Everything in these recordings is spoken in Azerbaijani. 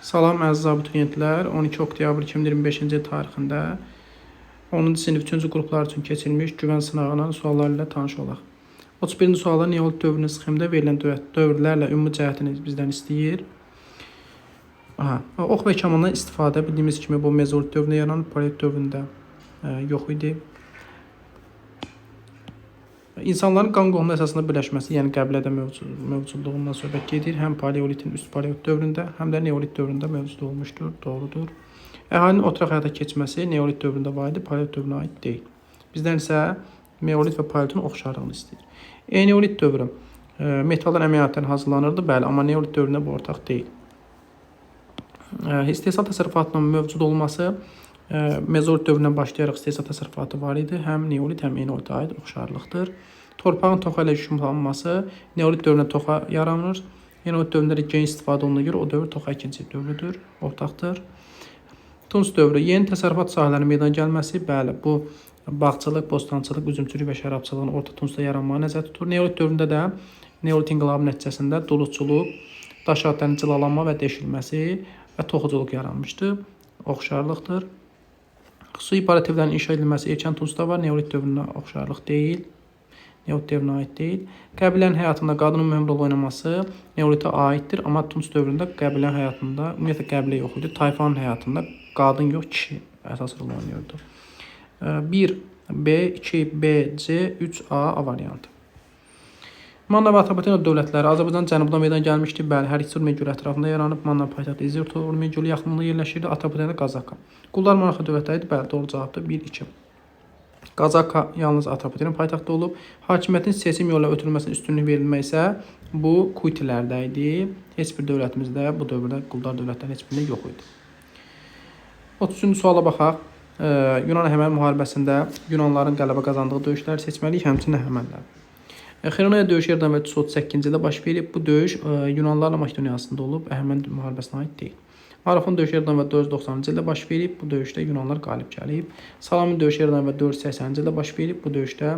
Salam əziz abituriyentlər, 12 oktyabr 2025-ci il tarixində 10-cu sinif 3-cü qruplar üçün keçirilmiş güvən sınağının sualları ilə tanış olaq. 31-ci sualda neolit dövrünün sxemdə verilən dövrlərlə ümumi cəhətini bizdən istəyir. Ox və kamandan istifadə bildiyimiz kimi bu mezolit dövründə yaranan, paleolit dövründə yox idi. İnsanların qan qohumu əsasında birləşməsi, yəni qəbilədə mövcudluğundan söhbət gedir. Həm paleolitin üst paleolit dövründə, həm də neolit dövründə mövcud olmuşdur. Doğrudur. Əhalinin oturaq həyata keçməsi neolit dövründə var idi, paleolit dövrünə aid deyil. Bizdən isə meolit və paleolitin oxşarlığını istəyir. Eneolit dövrü metaldan əməliyyatdan hazırlanırdı, bəli, amma neolit dövründə bu ortaq deyil. İstehsal təsərrüfatının mövcud olması mezolit dövründən başlayaraq istehsal təsərrüfatı var idi. Həm neolit, həm eneolitə aid oxşarlıqdır. Torpağın toxa ilə yumuşalması neolit dövründə toxa yaranır. Eneolit dövründə də geniş istifadə olunduğuna görə o dövr toxa ikinci dövrüdür, ortaqdır. Tunc dövrü yeni təsərrüfat sahələrinin meydana gəlməsi, bəli, bu bağçılıq, bostançılıq, üzümçülük və şərabçılığın orta Tuncda yaranmağı nəzərdə tutulur. Neolit dövründə də neolit inqilabı nəticəsində duluçuluq, daş adlarının cilalanma və deşilməsi və toxuculuq yaranmışdır. Oxşarlıqdır. Xüsusi imperativlərin inşa edilməsi erkən Tuncda var, neolit dövrünə oxşarlıq deyil. Neolit dövrünə aid deyil. Qəbilənin həyatında qadının mühüm rol oynaması neolitə aiddir, amma Tunc dövründə qəbilənin həyatında, ümumiyyətlə qəbilə yox idi. Tayfanın həyatında qadın yox, kişi əsas rol oynayırdı. 1B, 2B, C, 3A variantı. Manna və Atropatena dövlətləri Azərbaycan cənubunda meydana gəlmişdi. Bəli, hər ikisi Urmiya ətrafında yaranıb. Manna paytaxtı İzirto, Urmiya gölü yaxınlığında yerləşirdi. Atropatena Qazaka. Qullar monarxiya dövlətləri idi. Bəli, doğru cavabdır. 1-2. Qazaka yalnız Atropatena paytaxtı olub. Hakimiyyətin seçim yolu ilə ötürülməsinə üstünlük verilmək isə bu Kutilərdə idi. Heç bir dövlətimizdə bu dövrdə qullar dövlətləri heç birində yox idi. 33-cü suala baxaq. Yunan-Əhəməni müharibəsində Yunanların qələbə qazandığı döyüşləri seçməliyik, həmçinin Əhəmənilər. Xeronea döyüşü Erdən və 338-ci ildə baş verib. Bu döyüş Yunanlarla Makedoniya arasında olub, Əhəməni müharibəsinə aid deyil. Marafon döyüşü Erdən və 490-cı ildə baş verib. Bu döyüşdə Yunanlar qalib gəlib. Salamin döyüşü Erdən və 480-ci ildə baş verib. Bu döyüşdə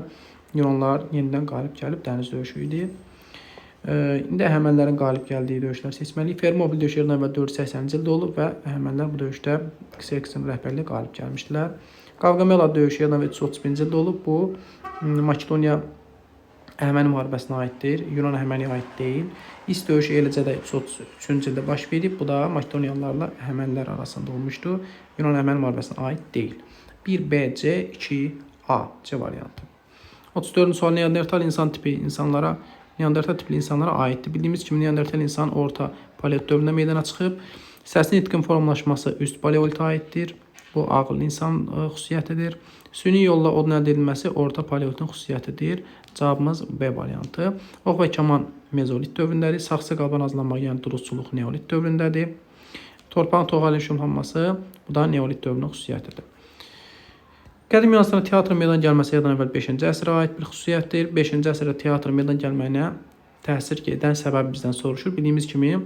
Yunanlar yenidən qalib gəlib, dəniz döyüşü idi. İndi Əhəmənilərin qalib gəldiyi döyüşlər seçməliyik. Fermopil döyüşü Erdən və 480-ci ildə olub və Əhəmənilər bu döyüşdə Xerxesin rəhbərliyi qalib gəlmişdilər. Qavqamela döyüşü Erdən və 331-ci ildə olub. Bu Makedoniya Əhəməni müharibəsinə aiddir, Yunan-Əhəməniyə aid deyil. İs döyüşü eləcə də 333-cü ildə baş verib. Bu da Makedoniyalılarla Əhəmənilər arasında olmuşdu. Yunan-Əhəməni müharibəsinə aid deyil. 1B-C, 2A C variantı. 34-cü sual Neandertal insan tipi Neandertal tipli insanlara aiddir. Bildiyimiz kimi Neandertal insan orta paleolit dövründə meydana çıxıb. Səsin itkin formalaşması üst paleolitə aiddir. Bu ağıllı insan xüsusiyyətidir. Süni yolla odun əldə edilməsi orta paleolitin xüsusiyyətidir. Cavabımız B variantı. Ox və kaman mezolit dövründədir. Saxsı qalban azlanmaq, yəni duluçuluq neolit dövründədir. Torpağın toxa ilə yumşalması, bu da neolit dövrünün xüsusiyyətidir. Qədim Yunanıstanda teatrın meydana gəlməsi Eradan əvvəl 5-ci əsrə aid bir xüsusiyyətdir. 5-ci əsrdə teatrın meydana gəlməyinə təsir edən səbəbi bizdən soruşur. Bildiyimiz kimi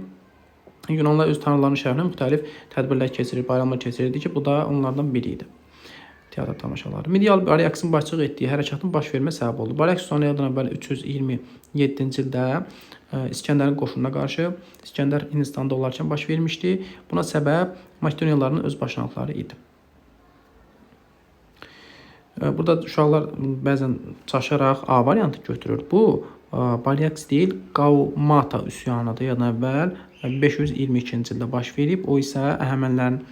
Yunanlar öz tanrılarının şərəfinə müxtəlif tədbirlər keçirir, bayramlar keçirirdi ki, bu da onlardan biri idi. Teatr tamaşaları. Medial Baryaksin başçılıq etdiyi hərəkatın baş vermə səbəbi oldu. Baryak Sultanı Eradan əvvəl 327-ci ildə İskəndərin qoşununa qarşı İskəndər Hindistanda olarkən baş vermişdi. Buna səbəb Makedoniyalıların öz başlanğıcları idi. Burada uşaqlar bəzən çaşaraq A variantı götürür. Bu Baryaks deyil, Qaumata üsyanıdır. Eradan əvvəl 522-ci ildə baş verib. O isə Əhəmənilərin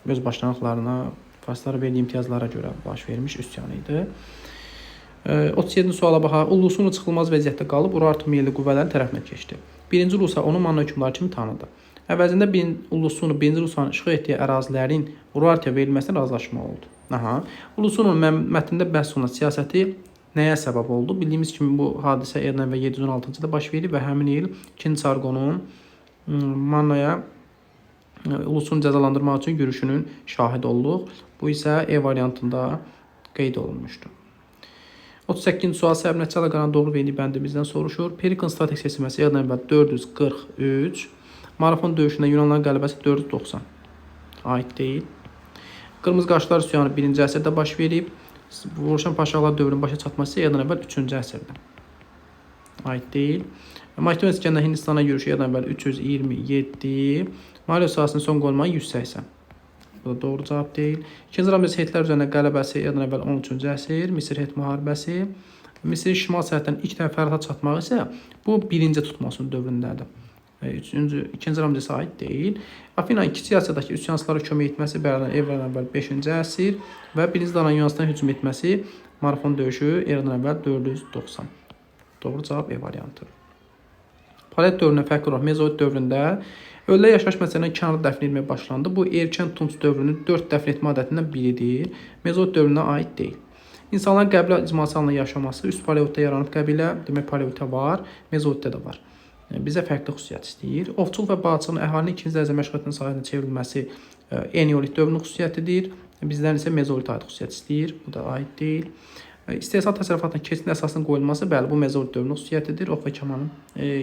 öz başlanğıclarına, farslara verdiyi imtiyazlara görə baş vermiş üsyan idi. 37-ci suala baxaq. Ullusunu çıxılmaz vəziyyətdə qalıb Urartu milli qüvvələrin tərəfinə keçdi. 1-ci Rusa onu Manna hökmdarı kimi tanıdı. Əvəzində Ullusunu 1-ci Rusanın işğal etdiyi ərazilərin Urartuya verilməsinə razılaşma oldu. Ullusunun mətnində bəhs olunan siyasəti nəyə səbəb oldu? Bildiyimiz kimi bu hadisə Eradan və 716-cı ildə baş verib və həmin il 2-ci Sarqonun Mannaya Ullusunu cəzalandırmaq üçün yürüşünün şahid olduq. Bu isə E variantında qeyd olunmuşdur. 38-ci sual səbəb nəticə əlaqələrinin doğru verdiyi bəndi bizdən soruşur. Perikon strateji seçilməsi Eradan əvvəl 443, Marafon döyüşündə Yunanların qələbəsi 490. Aid deyil. Qırmızı qaşlar üsyanı 1-ci əsrdə baş verib. Vuruşan paşalar dövrünün başa çatması Eradan əvvəl 3-cü əsrdə. Aid deyil. Makedoniya İskəndər Hindistana yürüşü eradan əvvəl 327. Maliyyə sahəsinin son qoyulmayı 180. Bu da doğru cavab deyil. İkinci Ramzes Hetlər üzərində qələbəsi eradan əvvəl 13-cü əsr. Misir Het müharibəsi. Misir şimal sərhəddən ilk dəfə Fərata çatmağı isə bu 1-ci tutmasının dövründədir. İkinci Ramzesə aid deyil. Afina Kiçik Asiyadakı üsyançılara kömək etməsi eradan əvvəl 5-ci əsr və 1-ci Daran Yunanıstana hücum etməsi Marafon döyüşü eradan əvvəl 490. Doğru cavab E variantı. Paleolit dövrünə fərqli olaraq Mezolit dövründə ölülər yaşayış məsələn kənarda dəfn etməyə başlandı. Bu erkən Tunc dövrünün 4 dəfn etmə adətindən biridir. Mezolit dövrünə aid deyil. İnsanların qəbilə icması halında yaşaması üst paleolitdə yaranıb qəbilə, demək paleolitdə var, mezolitdə də var. Bizə fərqli xüsusiyyət istəyir. Ovçuluq və bağçılığın əhalinin ikinci dərəcə məşğuliyyətinin sahəsinə çevrilməsi eneolit dövrünün xüsusiyyətidir. Bizdən isə mezolit aid xüsusiyyət istəyir. Bu da aid deyil. İstehsal təsərrüfatının keçid əsasının qoyulması, bəli, bu mezolit dövrünün xüsusiyyətidir. Ox və kamanın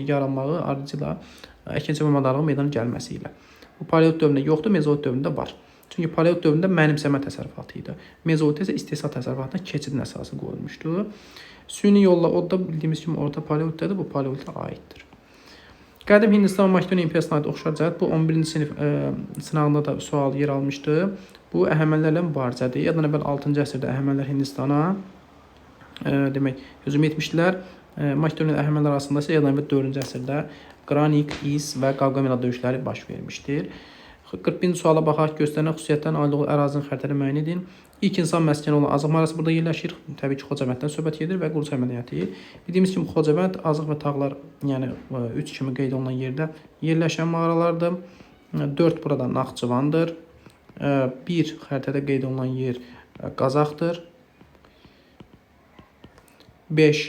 yaranmağı ardıcıla əkinçi və madarlığın meydana gəlməsi ilə. Bu paleolit dövründə yoxdur, mezolit dövründə var. Çünki paleolit dövründə mənimsəmə təsərrüfatı idi. Mezolitdə isə istehsal təsərrüfatına keçidin əsası qoyulmuşdu. Süni yolla odda bildiyimiz kimi orta paleolitdədir, bu paleolitə aiddir. Qədim Hindistan və Makedoniya imperiyasına aid oxşar cəhət bu 11-ci sinif sınağında da sual yer almışdı. Bu Əhəmənilərlə mübarizədir. Yaddan əvvəl 6-cı əsrdə Əhəmənilər Hindistana demək hücum etmişdilər. Makedoniya ilə Əhəmənilər arasında isə yaddan əvvəl 4-cü əsrdə Qranik, İs və Qavqamela döyüşləri baş vermişdir. 41-ci suala baxaraq göstərilən xüsusiyyətlərin aid olduğu ərazinin xəritədə müəyyən edin. İlk insan məskəni olan Azıq mağarası burada yerləşir. Təbii ki, Xocavənddən söhbət gedir və Quruç əməliyyatı. Bildiyimiz kimi Xocavənd, Azıq və Tağlar, yəni 3 kimi qeyd olunan yerdə yerləşən mağaralardır. 4 burada Naxçıvandır. 1 xəritədə qeyd olunan yer Qazaxdır. 5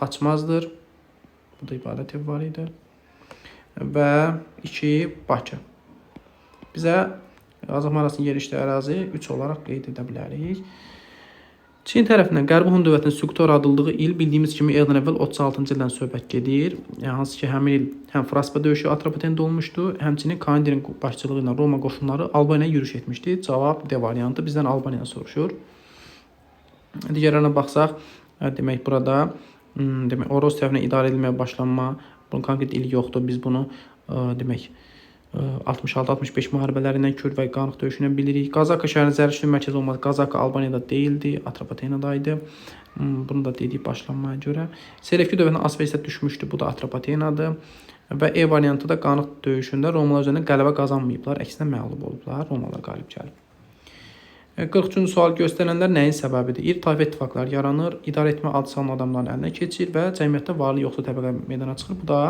Xaçmazdır. Bu da ibadət evi var idi. Və 2 Bakı. Bizə Azıq mağarasının yerləşdiyi ərazi 3 olaraq qeyd edə bilərik. Çin tərəfindən Qərbi Hun dövlətinin süquta uğradıldığı il bildiyimiz kimi eradan əvvəl 36-cı ildən söhbət gedir. Hansı ki, həmin il həm Fraspa döyüşü Atropatendə olmuşdu, həmçinin Kandirin başçılığı ilə Roma qoşunları Albaniyaya yürüş etmişdi. Cavab D variantı. Bizdən Albaniya soruşur. Digərlərinə baxsaq, demək burada demək Oros tərəfindən idarə edilməyə başlanma, bunun konkret ili yoxdur. Biz bunu demək 66-65 müharibələrindən Kür və Qanıq döyüşündən bilirik. Qazaka şəhərinin zərərçiliyin mərkəzi olması Qazaka Albaniyada deyildi, Atropatenada idi. Bunu da dedik başlanmaya görə. Selevki dövlətinə Asverisdə düşmüşdü, bu da Atropatenadır. Və E variantı da Qanıq döyüşündə Romalılar üzərində qələbə qazanmayıblar, əksinə məğlub olublar, Romalılar qalib gəlib. 43-cü sual göstərilənlər nəyin səbəbidir? İri tayfa ittifaqları yaranır, idarə etmə adı salma adamların əlinə keçir və cəmiyyətdə varlı yoxsul təbəqə meydana çıxır. Bu da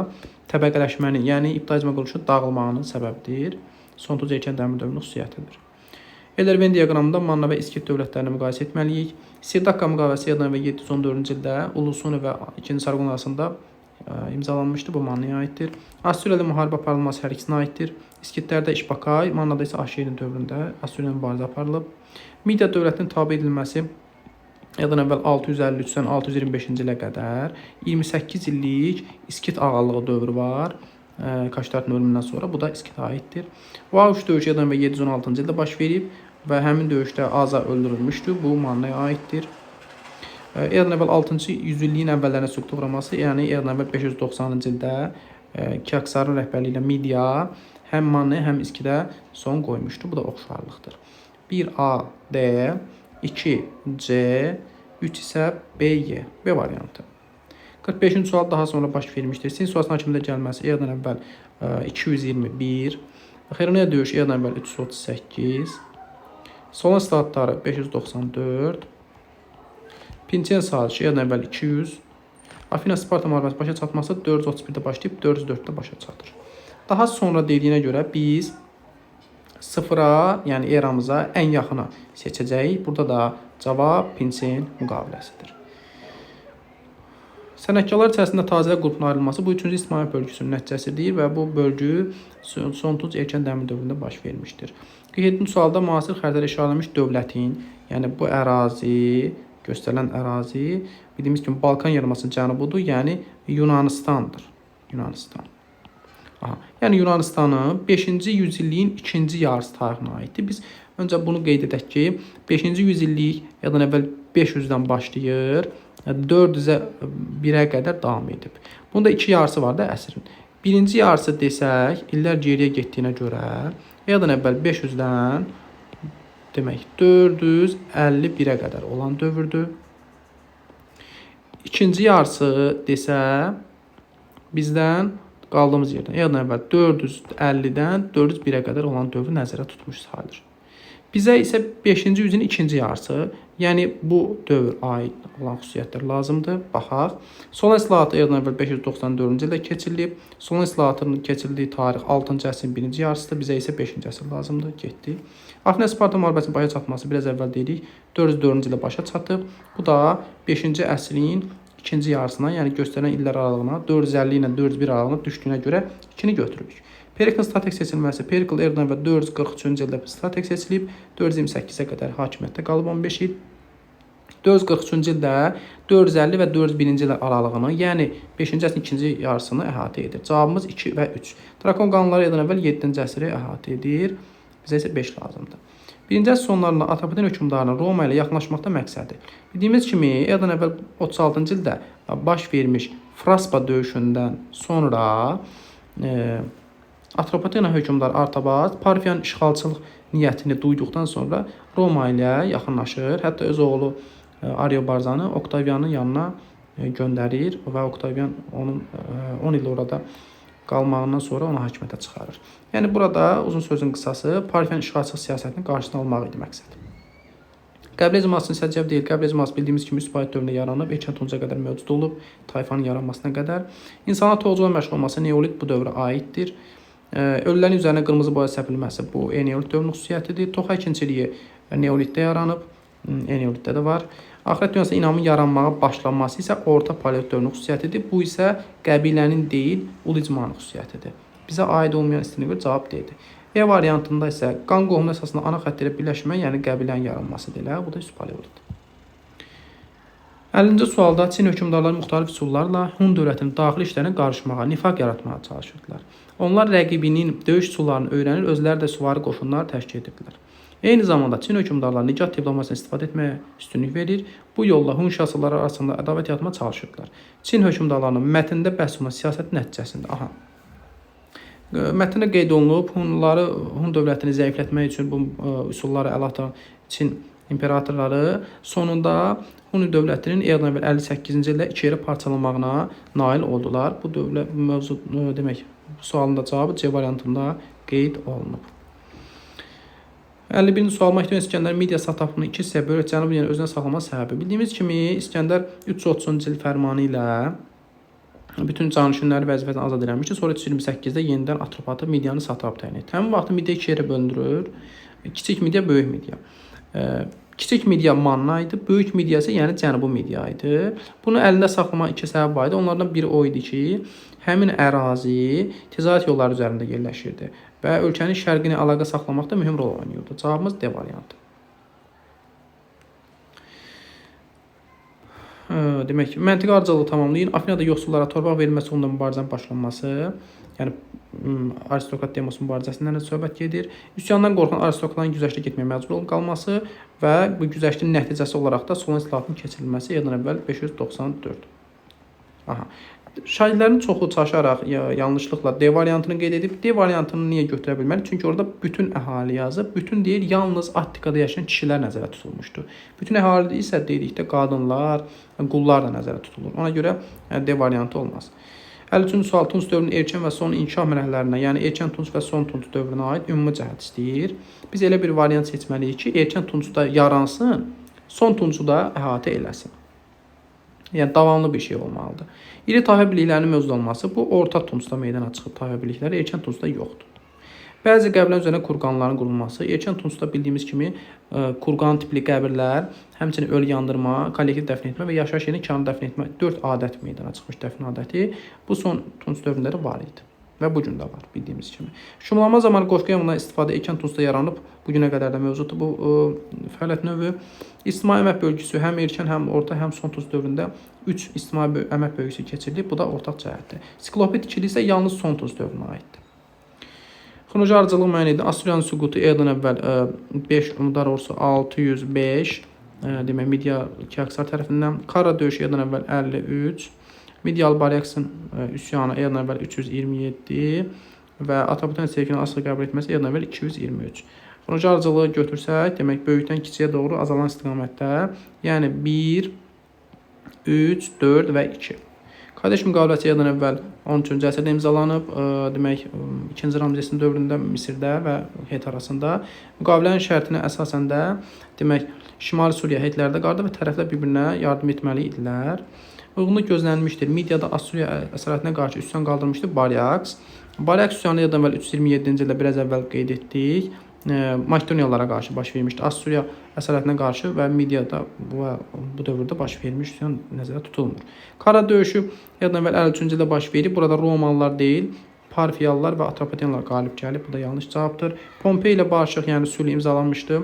təbəqələşmənin, yəni ibtidai quruluşun dağılmağının səbəbidir. Son tuc erkən dəmir dövrünün xüsusiyyətidir. Euler-Venn diaqramında Manna və İskit dövlətlərini müqayisə etməliyik. Sirdakka müqaviləsi eradan əvvəl 714-cü ildə Ulusuni və 2-ci Sarqon arasında imzalanmışdı. Bu Mannaya aiddir. Assuriya ilə müharibə aparılması hər ikisinə aiddir. İskitlərdə İşbakay, Mannada isə Aşirin dövründə Assuriya ilə mübarizə aparılıb. Midiya dövlətinin tabe edilməsi eradan əvvəl 653-dən 625-ci ilə qədər 28 illik İskit ağalığı dövrü var. Kaştartın ölümündən sonra bu da İskitə aiddir. Vavuş döyüşü eradan əvvəl 716-cı ildə baş verib və həmin döyüşdə Aza öldürülmüşdü. Bu Mannaya aiddir. Eradan əvvəl 6-cı yüzilliyin əvvəllərinə süquta uğraması, yəni eradan əvvəl 590-cı ildə Kiaksarın rəhbərliyi ilə Midiya həm Manna, həm İskidə son qoymuşdu. Bu da oxşarlıqdır. 1A, D, 2, C, 3 isə B, Y. B variantı. 45-ci sual daha sonra baş vermişdir. Sin sualsının hakimiyyətə gəlməsi eradan əvvəl 221, Xeyronea döyüşü eradan əvvəl 338, Solon statları 594, Pinten sazişi eradan əvvəl 200, Afina-Sparta müharibəsi başa çatması 431-də başlayıb 404-də başa çatır. Daha sonra dediyinə görə biz sıfıra, yəni eramıza ən yaxını seçəcəyik. Burada da cavab Pinten müqaviləsidir. Sənətkarlar içərisində tazələr qrupuna ayrılması bu 3-cü İsmail bölgüsünün nəticəsidir və bu bölgü son tuc erkən dəmir dövründə baş vermişdir. 47-ci sualda müasir xəritədə işarələnmiş dövlətin, yəni bu ərazi, göstərilən ərazi bildiyimiz kimi Balkan yarımadasının cənubudur, yəni Yunanistandır. Yunanistan. Yəni Yunanistanın 5-ci yüzilliyin 2-ci yarısı tarixinə aiddir. Biz öncə bunu qeyd edək ki, 5-ci yüzillik eradan əvvəl 500-dən başlayır 400-ə 1-ə qədər davam edib. Bunda 2 yarısı var da əsrin. Birinci yarısı desək, illər geriyə getdiyinə görə, eradan əvvəl 500-dən demək 451-ə qədər olan dövrdür. İkinci yarısı desə, bizdən qaldığımız yerdən, eradan əvvəl 450-dən 401-ə qədər olan dövrü nəzərə tutmuş sayılır. Bizə isə 5-ci yüzün ikinci yarısı, yəni bu dövr aid olan xüsusiyyətlər lazımdır. Baxaq. Solan islahatı eradan əvvəl 594-cü ildə keçirilib. Solan islahatının keçirildiyi tarix 6-cı əsrin birinci yarısıdır. Bizə isə 5-ci əsr lazımdır. Getdi. Afrin-Sparta müharibəsinin başa çatması biraz əvvəl dedik. 404-cü ildə başa çatıb. Bu da 5-ci əsrin ikinci yarısına, yəni göstərilən illər aralığına 450 ilə 401 aralığına düşdüyünə görə 2-ni götürürük. Periklin strateq seçilməsi. Perikl eradan əvvəl 443-cü ildə strateq seçilib, 428-ə qədər hakimiyyətdə qalıb 15 il. 443-cü ildə 450 və 401-ci illər aralığını, yəni 5-ci əsrin ikinci yarısını əhatə edir. Cavabımız 2 və 3. Drakon qanunları eradan əvvəl 7-ci əsri əhatə edir. Bizə isə 5 lazımdır. Birinci əsr sonlarında Atropaten hökmdarının Roma ilə yaxınlaşmaqda məqsədi. Bildiyimiz kimi, eradan əvvəl 36-cı ildə baş vermiş Fraspa döyüşündən sonra Atropatena hökmdarı Artabaz Parfiyanın işğalçılıq niyyətini duyduqdan sonra Roma ilə yaxınlaşır. Hətta öz oğlu Ariobarzanı Oktavianın yanına göndərir və Oktavian onun 10 il orada qalmağından sonra onu hakimiyyətə çıxarır. Yəni burada uzun sözün qısası Parfiyanın işğalçılıq siyasətinin qarşısını almaq idi məqsəd. Qəblə icmasının səciyyəv deyil. Qəblə icması bildiyimiz kimi Üsbayit dövründə yaranıb, erkən Tunca qədər mövcud olub, tayfanın yaranmasına qədər. İnsanlar toğuculuğa məşğul olması Neolit bu dövrə aiddir. Ölülərin üzərinə qırmızı boya səpilməsi bu Eneolit dövrünün xüsusiyyətidir. Toxa ikinciliyi Neolitdə yaranıb, Eneolitdə də var. Axirət dünyasında inamın yaranmağa başlanması isə Orta Paleolit dövrünün xüsusiyyətidir. Bu isə qəbilənin deyil, ulu icmanın xüsusiyyətidir. Bizə aid olmayan istəyinə görə cavab deyildi. E variantında isə qan qohumu əsasında ana xətt ilə birləşmə, yəni qəbilənin yaranmasıdır elə. Bu da üst paleolit. 50-ci sualda Çin hökmdarları müxtəlif üsullarla Hun dövlətinin daxili işlərinə qarışmağa, nifaq yaratmağa çalışırdılar. Onlar rəqibinin döyüş üsullarını öyrənir, özləri də süvari qoşunlar təşkil edirdilər. Eyni zamanda Çin hökmdarları nicat diplomasiyasına istifadə etməyə üstünlük verir. Bu yolla Hun şahsıları arasında ədavət yaratmağa çalışırdılar. Çin hökmdarlarının mətndə bəhs olunan siyasəti nəticəsində, mətndə qeyd olunub, Hun dövlətini zəiflətmək üçün bu üsulları ələ atan Çin imperatorları sonunda Hun dövlətinin eradan əvvəl 58-ci ildə iki yerə parçalanmağına nail oldular. Bu dövlət mövzu demək, bu sualın da cavabı C variantında qeyd olunub. 51-ci sual Makedoniya İskəndər Midiya Satapını 2 hissəyə bölüb Cənubi yəni özünə saxlama səbəbi. Bildiyimiz kimi İskəndər 330-cu il fərmanı ilə bütün canişinləri vəzifədən azad edilmişdi. Sonra 328-də yenidən Atropatı Midiyanı Satap təyin etdi. Həmin vaxtda Midiya 2 yerə bölünür. Kiçik Midiya, böyük Midiya. Kiçik Midiya Manna idi, böyük Midiya isə yəni Cənubi Midiya idi. Bunu əlində saxlamaq 2 səbəb var idi. Onlardan biri o idi ki, həmin ərazi ticarət yolları üzərində yerləşirdi və ölkənin şərqini əlaqə saxlamaqda mühüm rol oynayırdı. Cavabımız D variantı. Demək ki, məntiqi ardıcılığı tamamlayın. Afinada yoxsullara torpaq verilməsi uğrunda mübarizənin başlanması, yəni aristokrat demosu mübarizəsindən söhbət gedir. Üsyandan qorxan aristokratların güzəştə getməyə məcbur olub qalması və bu güzəştin nəticəsi olaraq da Solon islahatının keçirilməsi eradan əvvəl 594. Şahidlərin çoxu çaşaraq yanlışlıqla D variantını qeyd edib. D variantını niyə götürə bilməli? Çünki orada bütün əhali yazıb, bütün deyil, yalnız Attikada yaşayan kişilər nəzərə tutulmuşdu. Bütün əhali isə dedikdə qadınlar, qullar da nəzərə tutulur. Ona görə D variantı olmaz. 53-cü sual Tunc dövrünün erkən və son inkişaf mərhələlərinə, yəni erkən Tunc və son Tunc dövrünə aid ümumi cəhət istəyir. Biz elə bir variant seçməliyik ki, erkən Tuncda yaransın, son Tuncu da əhatə eləsin. Yəni davamlı bir şey olmalıdır. İri tayfa birliklərinin mövcud olması bu orta Tuncda meydana çıxıb tayfa birlikləri, erkən Tuncda yoxdur. Bəzi qəbirlərin üzərinə kurqanların qurulması, erkən Tuncda bildiyimiz kimi kurqan tipli qəbirlər, həmçinin ölü yandırma, kollektiv dəfn etmə və yaşayış yerini kanlı dəfn etmə 4 adət meydana çıxmış dəfn adəti bu son Tunc dövründə də var idi. Və bu gün də var bildiyimiz kimi. Şumlama zamanı qoşqu yamından istifadə erkən Tuncda yaranıb, bu günə qədər də mövcuddur bu fəaliyyət növü. İctimai əmək bölgüsü həm erkən, həm orta, həm son Tunc dövründə 3 ictimai əmək bölgüsü keçirilib. Bu da ortaq cəhətdir. Sikloped ikili isə yalnız son Tunc dövrünə aiddir. Xronoloji ardıcılıq müəyyən edin. Asuriyanın süqutu eradan əvvəl 5, daha doğrusu 605 demək Midiya Kiaksar tərəfindən. Kara döyüşü eradan əvvəl 53, Midiyalı Baryaksin üsyanı eradan əvvəl 327 və Atropatena sevkini asılı qəbul etməsi eradan əvvəl 223. Xronoloji ardıcılığı götürsək, demək böyükdən kiçiyə doğru azalan istiqamətdə, yəni 1, 3, 4 və 2. Kadeş müqaviləsi eradan əvvəl 13-cü əsrdə imzalanıb, demək 2-ci Ramzesin dövründə Misirdə və heyət arasında. Müqavilənin şərtinə əsasən də demək Şimali Suriya heyətlərdə qaldı və tərəflər bir-birinə yardım etməli idilər. Uyğunluq gözlənilmişdir. Midiyada Assuriya əsarətinə qarşı üsyan qaldırmışdı Baryaks. Baryaks üsyanı eradan əvvəl 327-ci ildə biraz əvvəl qeyd etdik. Makedoniyalılara qarşı baş vermişdi. Assuriya əsarətinə qarşı və Midiyada bu dövrdə baş vermiş üsyan nəzərdə tutulmur. Kara döyüşü eradan əvvəl 53-cü ildə baş verib. Burada Romalılar deyil, Parfiyalılar və Atropatenalılar qalib gəlib. Bu da yanlış cavabdır. Pompey ilə barışıq, yəni sülh imzalanmışdı.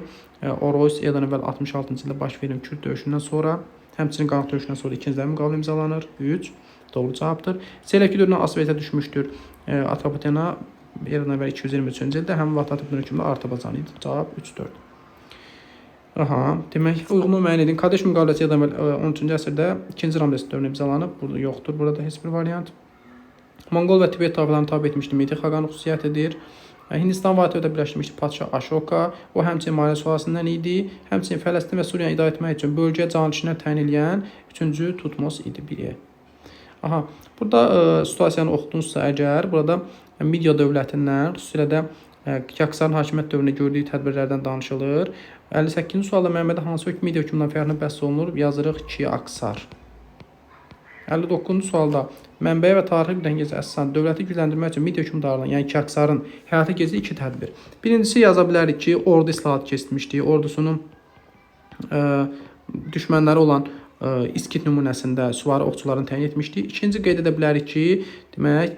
Oros eradan əvvəl 66-cı ildə baş verən Kürd döyüşündən sonra, həmçinin Qanq döyüşündən sonra ikinci müqavilə imzalanır. 3 doğru cavabdır. Selevki dövründə Asvetə düşmüşdür. Atropatena eradan əvvəl 223-cü ildə, həmin vaxt Atropatena hökmündə Artabazan idi. Cavab 3-4. Demək, uyğunluğu müəyyən edin. Kadeş müqaviləsi eradan əvvəl 13-cü əsrdə 2-ci Ramzes dövründə imzalanıb. Burada yoxdur, burada heç bir variant. Monqol və Tibet tayfalarını tabe etmişdi. Mehdi Xaqanın xüsusiyyətidir. Hindistan vahiddə birləşdirmişdi Padşah Ashoka. O həmçinin maliyyə sualəsindən idi. Həmçinin Fələstin və Suriyanı idarə etmək üçün bölgəyə canişinlər təyin edən 3-cü Tutmos idi. 1. Burada situasiyanı oxudunuzsa əgər, burada Midiya dövlətindən, xüsusilə də Kiaksarın hakimiyyət dövründə gördüyü tədbirlərdən danışılır. 58-ci sualda Məhəmmədə hansı hökm Midiya hökmündən fərqli bəhs olunur? Yazırıq Kiaksar. 59-cu sualda mənbəyə və tarixi gündəngəsi əsasən dövləti gücləndirmək üçün Midiya hökmdarlığının, yəni Kiaksarın həyata keçirdiyi 2 tədbir. Birincisi yaza bilərik ki, ordu islahatı keçirmişdi. Ordusunun düşmənləri olan İskit nümunəsində süvari ovçularını təyin etmişdi. İkinci qeyd edə bilərik ki, demək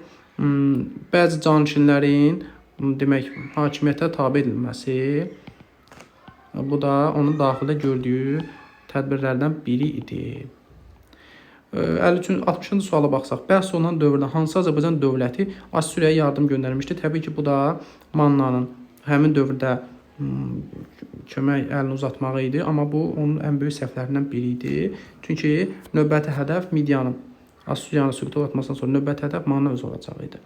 bəzi canişinlərin demək hakimiyyətə tabe edilməsi, bu da onun daxildə gördüyü tədbirlərdən biri idi. 60-cı suala baxsaq, bəhs olunan dövrdə hansı Azərbaycan dövləti Assuriyaya yardım göndərmişdi? Təbii ki, bu da Mannanın həmin dövrdə kömək əlini uzatmağı idi, amma bu onun ən böyük səhvlərindən biri idi. Çünki növbəti hədəf Midiyanın Assuriyanı süquta uğratmasından sonra növbəti hədəf Manna özü olacaq idi.